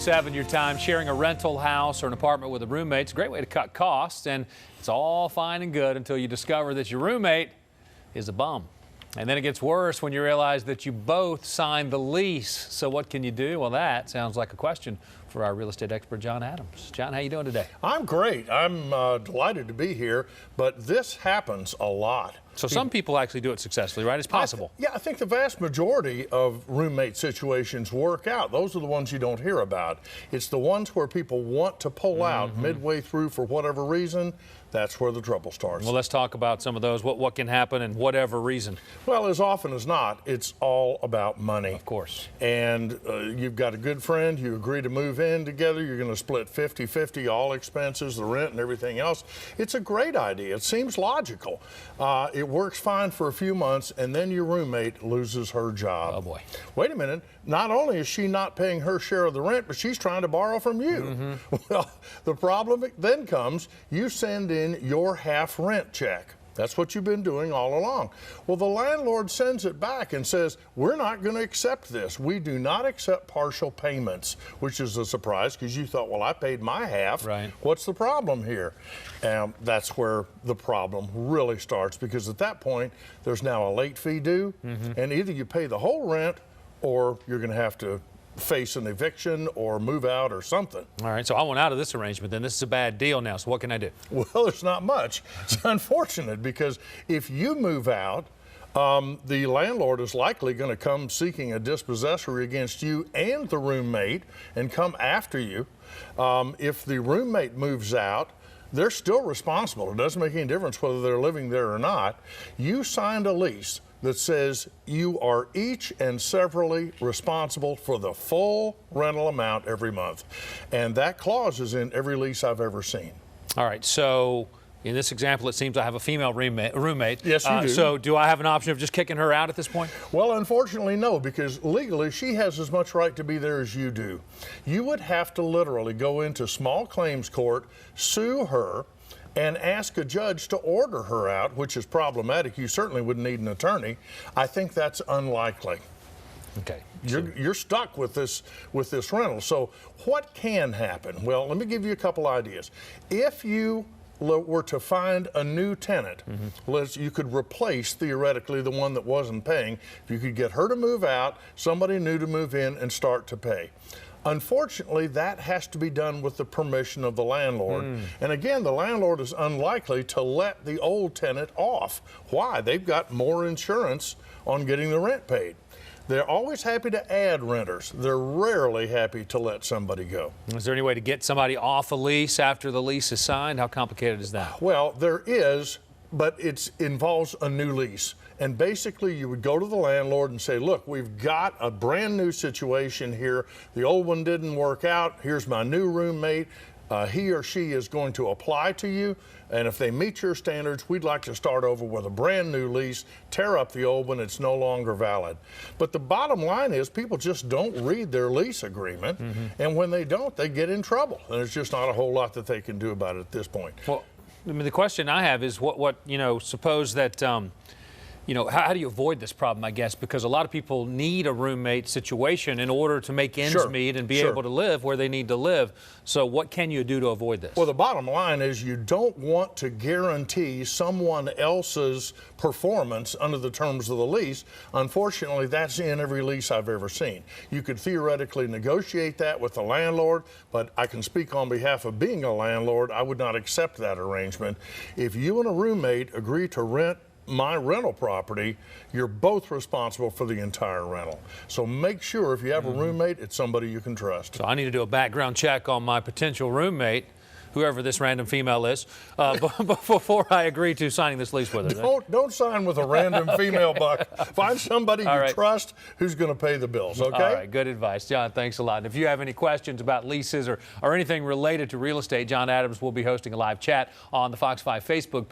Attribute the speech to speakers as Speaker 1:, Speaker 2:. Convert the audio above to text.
Speaker 1: Your time sharing a rental house or an apartment with a roommate. It's a great way to cut costs, and it's all fine and good until you discover that your roommate is a bum. And then it gets worse when you realize that you both signed the lease. So what can you do? Well, that sounds like a question for our real estate expert, John Adams. John, how you doing today?
Speaker 2: I'm great. I'm delighted to be here, but this happens a lot.
Speaker 1: So some people actually do it successfully, right? It's possible.
Speaker 2: I think the vast majority of roommate situations work out. Those are the ones you don't hear about. It's the ones where people want to pull out midway through for whatever reason. That's where the trouble starts.
Speaker 1: Well, let's talk about some of those. What can happen and whatever reason?
Speaker 2: Well, as often as not, it's all about money.
Speaker 1: Of course.
Speaker 2: And you've got a good friend, you agree to move in together, you're going to split 50-50, all expenses, the rent and everything else. It's a great idea. It seems logical. It works fine for a few months, and then your roommate loses her job.
Speaker 1: Oh, boy.
Speaker 2: Wait a minute. Not only is she not paying her share of the rent, but she's trying to borrow from you. Well, the problem then comes, you send in your half rent check. That's what you've been doing all along. Well, the landlord sends it back and says, we're not going to accept this. We do not accept partial payments, which is a surprise because you thought, well, I paid my half.
Speaker 1: Right.
Speaker 2: What's the problem here? That's where the problem really starts, because at that point, there's now a late fee due, and either you pay the whole rent or you're going to have to face an eviction or move out or something.
Speaker 1: All right, so I want out of this arrangement then. This is a bad deal now, so what can I do?
Speaker 2: Well, there's not much. It's unfortunate because if you move out, the landlord is likely going to come seeking a dispossessory against you and the roommate and come after you. If the roommate moves out, they're still responsible. It doesn't make any difference whether they're living there or not. You signed a lease that says you are each and severally responsible for the full rental amount every month. And that clause is in every lease I've ever seen.
Speaker 1: All right, so in this example, it seems I have a female roommate.
Speaker 2: Yes, you do.
Speaker 1: So do I have an option of just kicking her out at this point?
Speaker 2: Well, unfortunately, no, because legally she has as much right to be there as you do. You would have to literally go into small claims court, sue her, and ask a judge to order her out, which is problematic. You certainly would need an attorney. I think that's unlikely.
Speaker 1: Okay.
Speaker 2: You're stuck with this rental. So what can happen? Well, let me give you a couple ideas. If you were to find a new tenant, you could replace, theoretically, the one that wasn't paying. If you could get her to move out, somebody new to move in and start to pay. Unfortunately, that has to be done with the permission of the landlord. And again, the landlord is unlikely to let the old tenant off. Why? They've got more insurance on getting the rent paid. They're always happy to add renters. They're rarely happy to let somebody go.
Speaker 1: Is there any way to get somebody off a lease after the lease is signed? How complicated is that?
Speaker 2: Well, there is, but it involves a new lease. And basically, you would go to the landlord and say, look, we've got a brand new situation here. The old one didn't work out. Here's my new roommate. He or she is going to apply to you. And if they meet your standards, we'd like to start over with a brand new lease, tear up the old one. It's no longer valid. But the bottom line is people just don't read their lease agreement. And when they don't, they get in trouble. And there's just not a whole lot that they can do about it at this point.
Speaker 1: Well, I mean, the question I have is suppose that, how do you avoid this problem, I guess? Because a lot of people need a roommate situation in order to make ends meet and be able to live where they need to live. So what can you do to avoid this?
Speaker 2: Well, the bottom line is you don't want to guarantee someone else's performance under the terms of the lease. Unfortunately, that's in every lease I've ever seen. You could theoretically negotiate that with the landlord, but I can speak on behalf of being a landlord. I would not accept that arrangement. If you and a roommate agree to rent my rental property, you're both responsible for the entire rental. So make sure if you have a roommate, it's somebody you can trust.
Speaker 1: So I need to do a background check on my potential roommate, whoever this random female is, before I agree to signing this lease with her.
Speaker 2: Don't sign with a random female, Buck. Find somebody you trust who's going to pay the bills, okay?
Speaker 1: All right, good advice. John, thanks a lot. And if you have any questions about leases or anything related to real estate, John Adams will be hosting a live chat on the Fox 5 Facebook page.